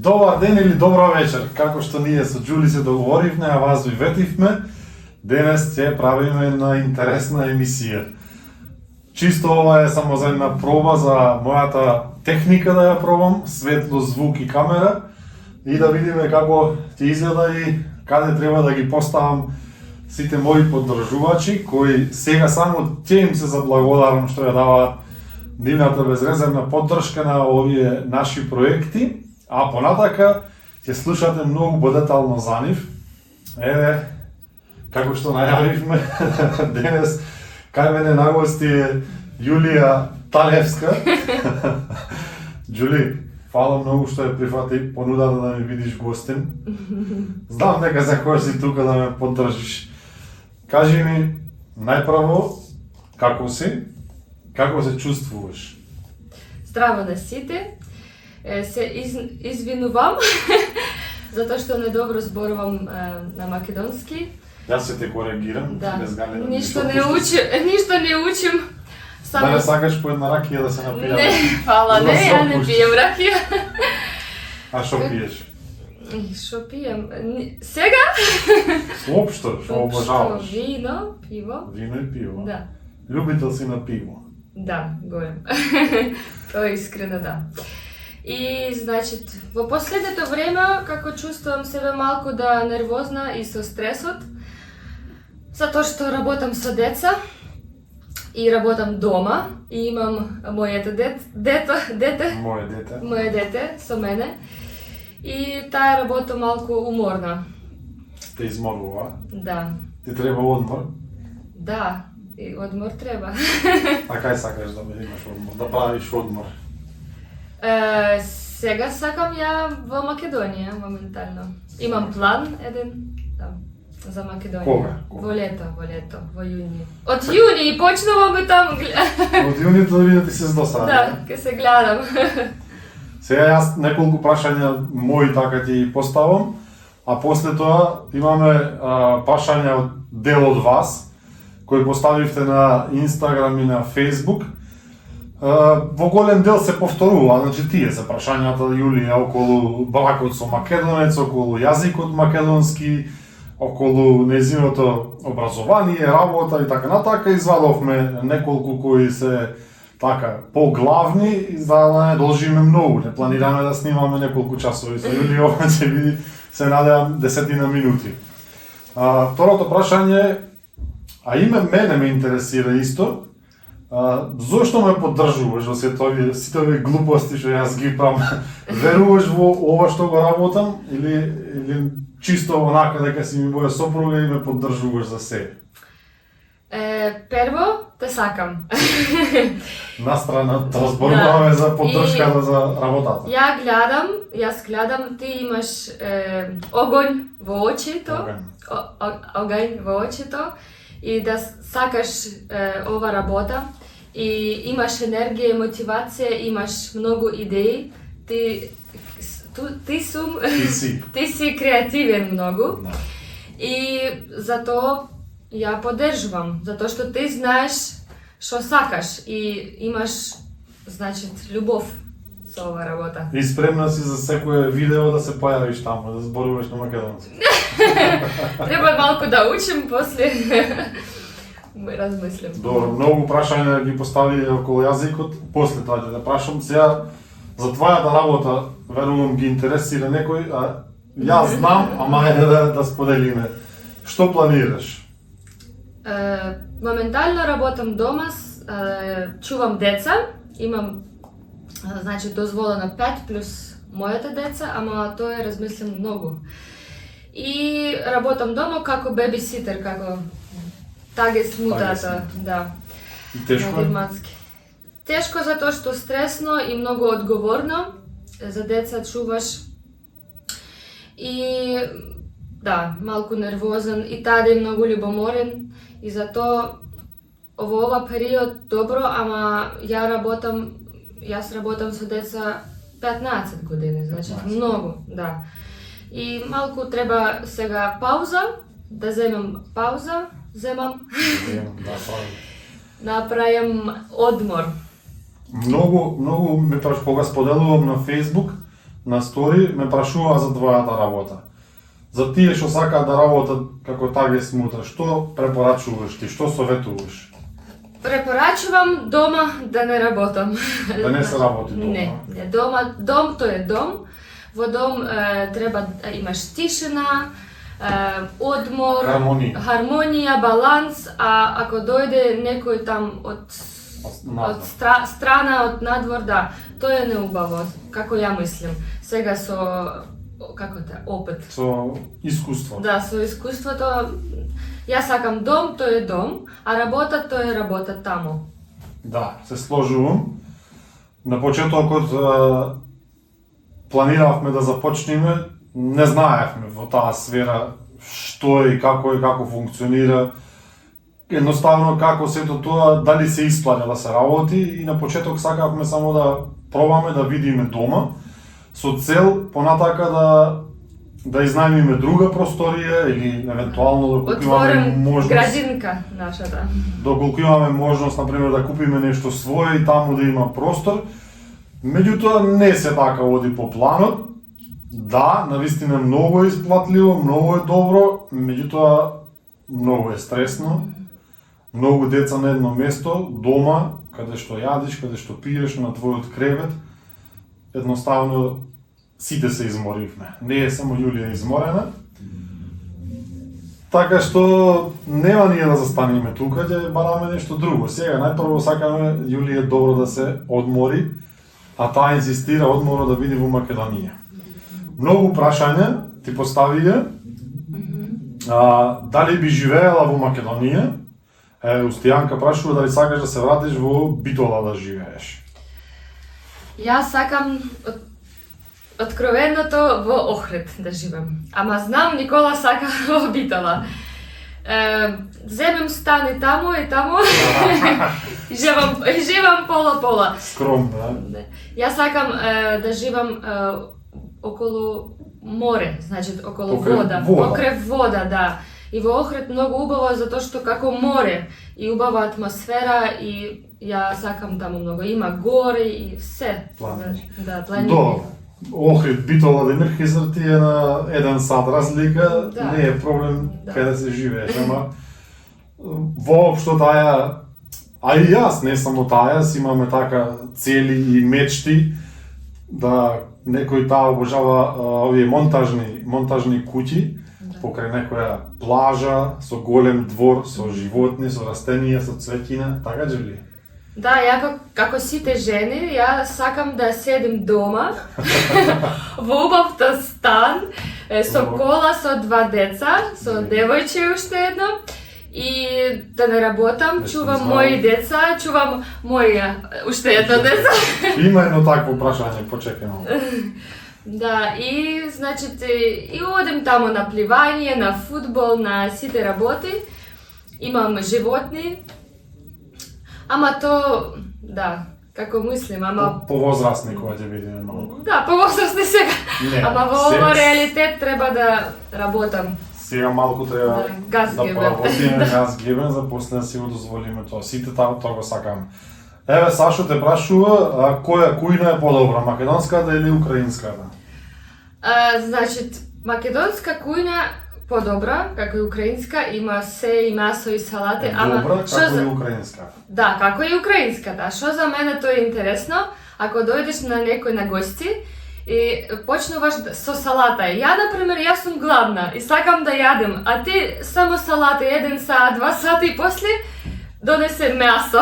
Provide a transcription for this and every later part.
Добар ден или добра вечер, како што ние со Џули се договоривме, а вас ви ветивме, денес ќе правиме една интересна емисија. Чисто ова е само за една проба за мојата техника да ја пробам, светло, звук и камера, и да видиме како ќе изгледа и каде треба да ги поставам сите мои поддржувачи, кои сега само ќе им се заблагодарам што ја даваат нивната безрезервна поддршка на овие наши проекти, а понатака ќе слушате многу подетално за нив. Еве, како што најавивме, денес кај мене на гости е Јулија Талевска. Џули, фала многу што ја прифати понудата да ми бидиш гостин. Знам дека закој си тука да ме поддржиш. Кажи ми, најпрво, како си? Како се чувствуваш? Здраво на сите. Се извинувам затоа што недобро зборувам на македонски. Јас се те коригирам. Да. Безгалено. Ништо не учим. Да не сакаш по една ракија да се напијаме? Не, фала, не, ја не пиjem ракија. А што пиеш? Што пиjem? Сега? Општо, што обожаваш? Вино, пиво. Вино и пиво? Да. Любител си на пиво? Да, голем. Тоа е искрено, да. И, значит, во последното време, како чувствувам себе малку да нервозна и со стресот, затоа што работам со деца и работам дома и имам моето дете. Моje дете со мене. И таа работа малку уморна. Те изморува? Да. Ти треба одмор? Да, и одмор треба. А кај сакаш да имаш одмор, да правиш одмор? Сега сакам ја во Македонија, моментално. Имам план еден, да, за Македонија. Кога? Во лето, во јуни. Од јуни почнуваме таму. Од јуни да ти се здосади? Да, ке се гледам. Сега јас неколку прашања мои така ти поставам, а после тоа имаме прашања од дел од вас, кои поставивте на Инстаграм и на Фейсбук. Во голем дел се повторува, значи тие се прашањата Јулија околу бракот со македонец, околу јазикот македонски, околу нејзиното образование, работа и така натака. Извадовме неколку кои се така поглавни, за да не должиме многу. Не планираме да снимаме неколку часови со Јулија, ова ќе биде, се надевам, 10 минути. Второто прашање, а име мене ме интересира исто. Зошто ме поддржуваш во сите овие глупости што јас ги правам? Веруваш во ова што го работам или чисто онака дека си ми моја сопруга и ме поддржуваш за себе? Прво, те сакам. Настрана, тоа зборуваме за поддршката за работата. Јас гледам, ти имаш огонј во очито. Огонј во очито. И да сакаш ова работа и имаш енергија и мотивација, имаш многу идеи, ти си креативен многу. Да. И затоа ја поддржувам, затоа што ти знаеш што сакаш и имаш, значит, љубов со ова работа. И спремна си за секое видео да се појавиш таму, да зборуваш на македонски. Треба малку да учим, после размислим. Добро, многу прашања ги постави околу јазикот, после тоа ќе да прашам. Сега, за твојата работа, верувам ги интересира некој, а јас знам, ама е да споделиме. Што планираш? Моментално работам дома, чувам деца, имам, значи, дозволено 5 плюс моите деца, ама тоа е, размислим, многу. И работам дома како бебиситер, како тагес мутата, да. И тешко е? Тешко затоа што стресно и многу одговорно, за деца чуваш. И да, малку нервозен и таде е многу љубоморен и затоа во ова период добро, ама јас работам со деца 15 години, значи многу, да. И малку треба сега пауза, да земам пауза, направам одмор. Многу ме кога споделувам на Фейсбук, на стори ме прашуваа за твојата работа. За тие што сакаат да работат како таге смутра, што препорачуваш ти, што советуваш? Препорачувам дома да не работам. Да не се работи дома? Не, дома, дом тој е дом. Во дом треба да имаш тишина, одмор, хармонија, баланс, а ако дојде некој там од страна, од надвор, да, тоа е неубаво, како ја мислим. Сега со опит. Со искуство. Да, со искуството. Јас сакам дом, тој е дом, а работа, тој е работа таму. Да, се сложувам. На почетокот планиравме да започнеме, не знаевме во таа сфера што и како функционира. Едноставно како сето тоа, дали се исплаќа да се работи, и на почеток сакавме само да пробаме да видиме дома, со цел понатака да изнајмиме друга просторија или евентуално доколку имаме можност. Градинка нашата. Доколку имаме можност, например, да купиме нешто свое и таму да има простор. Меѓутоа не се така оди по планот. Да, навистина многу е исплатливо, многу е добро, меѓутоа многу е стресно. Многу деца на едно место, дома, каде што јадиш, каде што пиеш, на твојот кревет. Едноставно сите се изморивме. Не е само Јулија изморена. Така што нема ние да застанеме тука, ќе бараме нешто друго. Сега најпрво сакаме Јулија добро да се одмори, а таа инсистира одморот да биде во Македонија. Многу прашања ти поставија. Дали би живеела во Македонија? Устијанка прашува дали сакаш да се вратиш во Битола да живееш. Јас сакам откровеното во Охрид да живеам. Ама знам Никола сака во Битола. Земем стан и таму. Живам пола-пола. Скромно, да? Јас сакам да живам околу море, значи околу вода. Покрив вода, да. И во Охрид многу убаво затоа што како море и убава атмосфера, и ја сакам таму многу. Има гори и се. Планини. Да, планини. До Охрид, Битола, Демирхизар ти е на 1 сат разлика, да. Не е проблем каде се живееш, ама воопшто таа, а и јас не само таа, имаме така цели и мечти да некој таа обожава овие монтажни куќи, покрај некоја плажа, со голем двор, со животни, со растенија, со цвеќина, така Џули? Да, ја како сите жени, ја сакам да седим дома, во убавта стан, со кола, со 2 деца, со девојче уште едно, и да не работам, чувам мои деца, чувам моја уште едно деца. Има едно такво прашање, почекај малку. Да, и значит, и одем таму на пливање, на фудбал, на сите работи. Имам животни. Ама то, да, како мислим, ама... Повозрастни кога ќе видиме малку. Да, повозрастни сега. Не, ама во ова реалитет треба да работам. Сега малку треба да поработиме, газ гебен, за после да си го дозволиме тоа. Сите тоа го сакаме. Еве, Сашо те прашува, која кујна е подобра, македонската или украинската? Значит, македонска кујна подобра, како и украинска, има се и месо и салати, ама добра, како и украинска. Да, како и украинската. Што за мене тоа е интересно, ако дојдеш на некој на гости и почнуваш со салата. Ја, например, јас сум гладна и сакам да јадем, а ти само салата 1 сат, 2 сата и после донесе месо.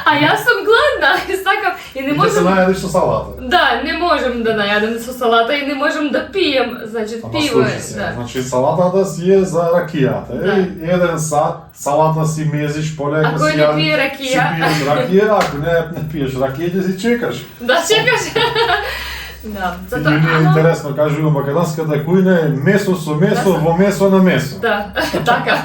А јас сум гладна и сакам и не можам... И да се најадеш со салата. Да, не можам да најадем со салата и не можам да пием, значи пиво е. Да. Значи салатата си е за ракијата. Да. 1 сат салата си мезиш полека ако си. Ако не пие ракија. Си пиеш ракија, ако не пиеш ракија, ќе си чекаш. Да, чекаш. Да, затоа е интересно, кажува македонската кујна е месо со месо, во месо на месо. Да, така.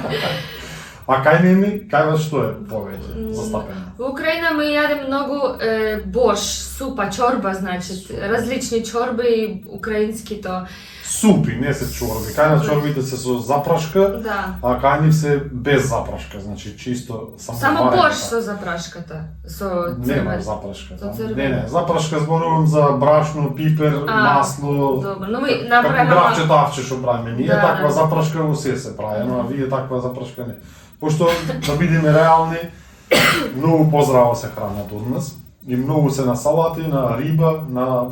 А кај неми, кај вас што е повеќе застапено? Во Украина ми јадем многу борш, супа, чорба, значи, различни чорби и украинскито. супи, не се чорби. Кај на чорбите се со запрашка, Да. а кај нив се без запрашка, значи чисто Само варено борш така. со запрашката, со Нема црвен. запрашка. Со да. црвен. Не, запрашка зборувам за брашно, пипер, масло. Добро, но ми Како направиме гравче тавче што правиме ние, Да, таква да. запрашка во се прави, но а вие таква запрашка не. Пошто да бидеме реални, многу поздраво се хранат од нас и многу се на салати, на риба, на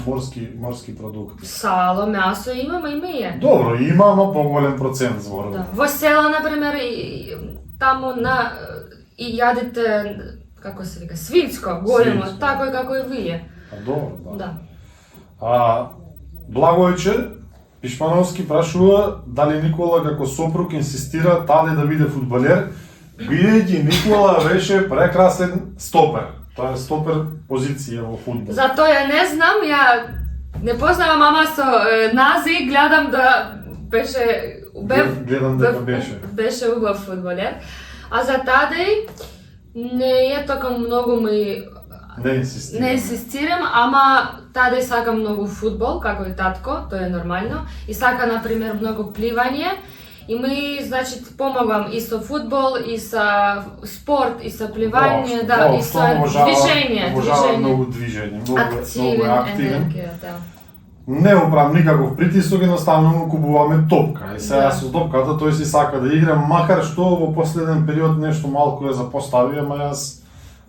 морски продукти. сало, мясо имаме и ние. Добро, има, ама поголем процент зборувам. Да. Во села, например, таму и јадете, како се вика, свинско, големо, Свинско. тако и како и вие. Добро, да. Да. Благојче Пишмановски прашува дали Никола како сопруг инсистира таде да биде фудбалер, бидејќи Никола беше прекрасен стопер. Тоа е стопер позиција во фудбал. Затоа ја не знам, ја не познавам, ама со нази гледам да беше Гледам дека беше. Беше убав фудбалер. А за таде не е така многу ми Не инсистирам, ама таде сака многу фудбал, како и татко, тоа е нормално. И сака, например, многу пливање. И ми, значи, помагам и со фудбал, и со спорт, и со пливање, да, и со движење. Обожава многу движење, многу активен. Енергија, да. Не оправам никаков притисок, едноставно му купуваме топка. И сега Да. со топката тој си сака да игра, макар што во последен период нешто малку ја запостави, ама јас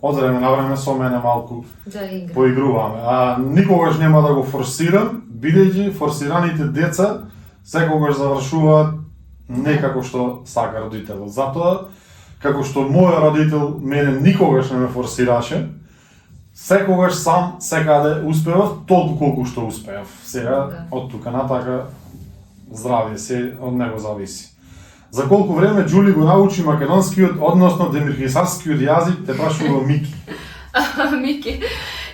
од време на време со мене малку Да игра. поигруваме. А никогаш нема да го форсирам, бидејќи форсираните деца секогаш завршуваат не како што сака родителот. Затоа, како што мојот родител мене никогаш не ме форсираше, секогаш сам секаде успевав толку колку што успеав. Сега Да. од тука натака здравје се од него зависи. За колку време Џули го научи македонскиот, односно демирхисарскиот јазик, те прашува Мики. Мики,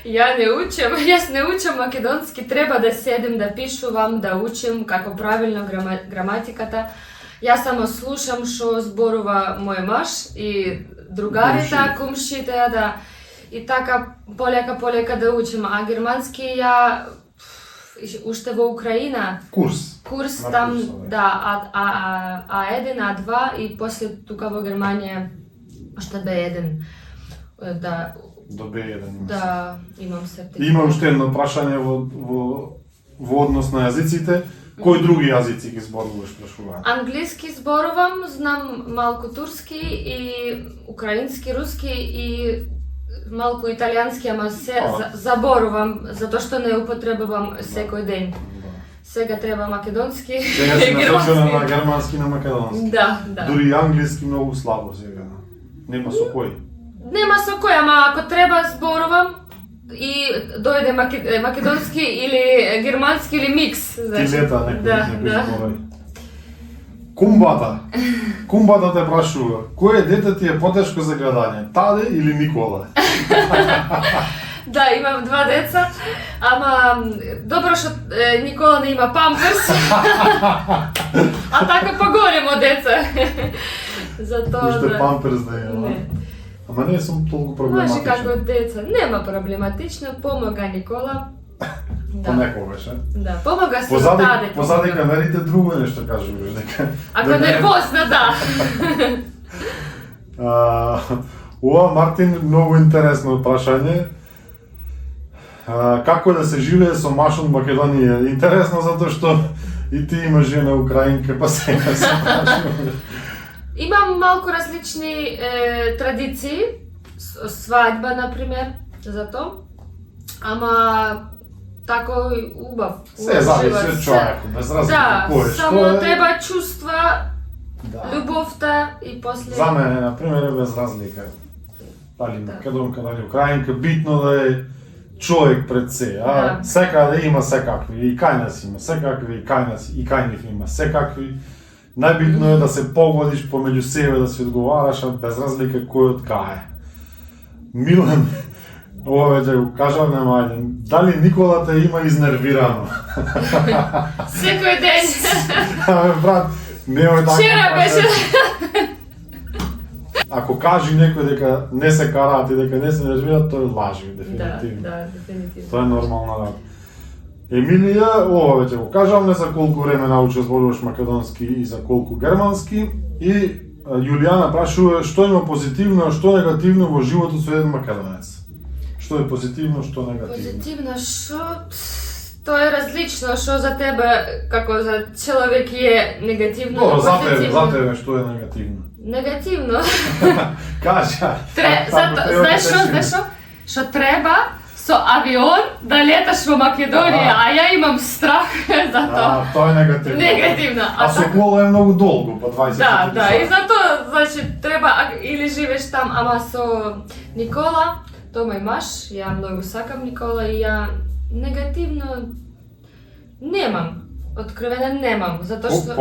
јас не учам македонски, треба да седем, да пишувам, да учим како правилно граматиката. Јас само слушам што зборува мој маж и другарите, кумшите, да. И така полека да учим. А германски ја уште во Украина Курс. курс На там, курсове. да, А1, А2 и после тука во Германија уште Б1. Да, До Б1. да имам сертификат. Има уште едно прашање во однос на јазиците. Кои други јазици ги зборуваш, прашуваат? Англиски зборувам, знам малку турски и украински, руски и малку италијански, ама се заборувам, затоа што не употребувам секој ден. Сега треба македонски. Сега си насочена на германски, на македонски. Да. Дури и англиски многу слабо сега. Нема со кој. Нема со кој, ама ако треба зборувам и дојде македонски или германски или микс. Ти Значи. лета некој Да. зборој. Кумбата те прашува, кој дете ти е потешко за гледање, Таде или Никола? Да, имам два деца, ама добро што Никола не има памперс, а така поголемо деца. Затоа Уште да. памперс да има. Не. Ама не сум толку Може проблематичен. како деца, нема проблематично, помога Никола. Да, Понекогаш, е? да, помога се за таде. Позади камерите друго нешто кажуваш дека. Ако дека- нервозна, да. Ова Мартин многу интересно прашање. Како да се живее со маш од Македонија? Интересно затоа што и ти имаш жена украинка, па сега се прашуваш. Имам малку различни традиции, свадьба, например, за то. Ама тако и убав. Се зависи од човекот, без разлика Да, кој е, само што е. треба чувства, Да. љубовта и после... За мене, например, е без разлика. Дали Да. македонка, дали украинка, битно да е човек пред се, а Да. секаде има секакви, и кај нас има секакви, и кај нас, и кај нив има секакви. Најбитно е да се погодиш помеѓу себе, да си одговараш, а без разлика кој од кај е. Милан, ова веќе го кажав на мајден, дали Никола те има изнервирано? Секој ден. Абе, брат, немој така. Вчера беше. Ако кажи некој дека не се караат и дека не се нервираат, тој лажи, Да, дефинитивно. да, дефинитивно. Тоа е нормална работа. Емилија, ова веќе го кажавме за колку време научи зборуваш македонски и за колку германски. И Јулијана прашува што има позитивно, а што негативно во животот со еден македонец. Што е позитивно, што негативно? Позитивно, што... Тоа е различно, што за тебе, како за човек е негативно Добро, и за позитивно. тебе што е негативно? Негативно. Кажа. Знаеш што? Што треба со авион да леташ во Македонија, а ја имам страх за тоа. Тоа е негативно. Негативно. А со кола е многу долго, по 20 Да, и затоа, значи, треба или живееш там, ама со Никола, тоа мој маж, ја многу сакам Никола и ја негативно немам. Откровено немам, затоа што...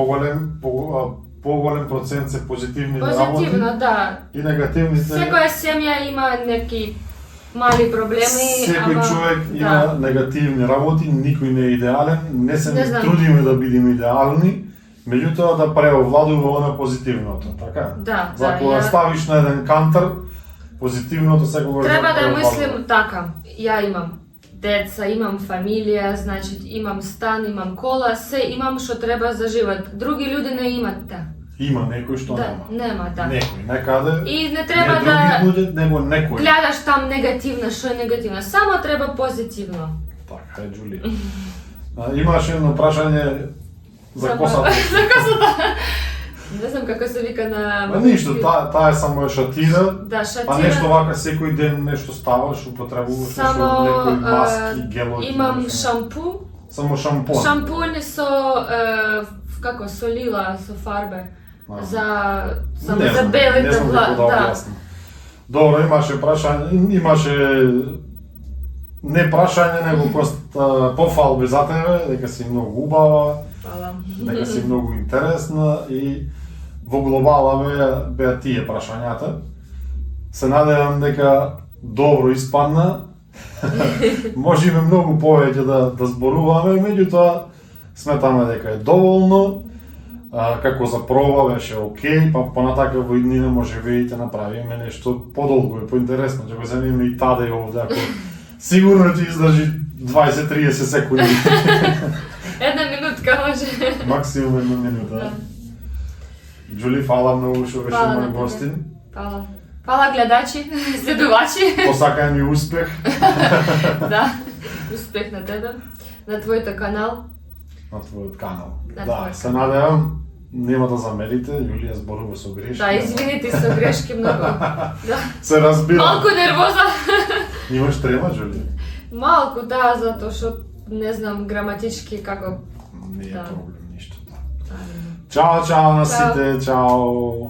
Поголем процент се позитивни Позитивно, работи да. и негативните... Секоја семја има неки мали проблеми, Секој ама... човек има негативни работи, никој не е идеален, не се Не знам. трудиме да бидеме идеални, меѓутоа да преовладува она позитивното, така? Да, За да, кога ставиш на еден кантар, позитивното секогаш Треба да преовладува. мислим така. Ја имам деца, имам фамилија, значи имам стан, имам кола, се имам што треба за живот. Други луѓе не имат та. Има некој што Да, нема. нема, да. Некој, некаде, И не треба не да други луѓе, него некој. гледаш там негативно, што е негативно. Само треба позитивно. Така е, Джулија. Имаш едно прашање за косата. За косата. Не знам како се вика на... Ма ништо, таа е само шатира, Да, шатира. па нешто вака секој ден нешто ставаш, употребуваш нешто, Само некои маски, гелови. имам нешто. шампу. Само шампон. Шампунј со како солила, со фарбе. А. За само Не за знам, белите не знам како да да. објаснам. Добро, имаше прашање, имаше не прашање, него просто пофалби за тебе, дека си многу убава, Фала. дека си многу интересна и во глобала беа тие прашањата. Се надевам дека добро испадна. Можеме многу повеќе да зборуваме, меѓутоа сметаме дека е доволно. Како за проба беше окей, па понатака во иднина може да направиме нешто подолго и поинтересно, ќе го земеме и Таде овде, ако сигурно ќе издржи 20-30 секунди. Една минутка може. Максимум една минута. Джули, фала многу што беше Фала на мој тебе. гостин. Фала. Фала гледачи, следувачи. Посакај ми успех. Да, успех на тебе, на твојот канал. На твојот канал. На Да, твојот се надевам, нема да замерите, Јулија зборува со грешки. Да, извините со грешки многу. Да. Се разбира. Малку нервоза. Имаш трема, Джулија? Малку, да, затоа што не знам граматички како... Не е Да. проблем ништо. Да, Чао, чао на Чао. сите, чао.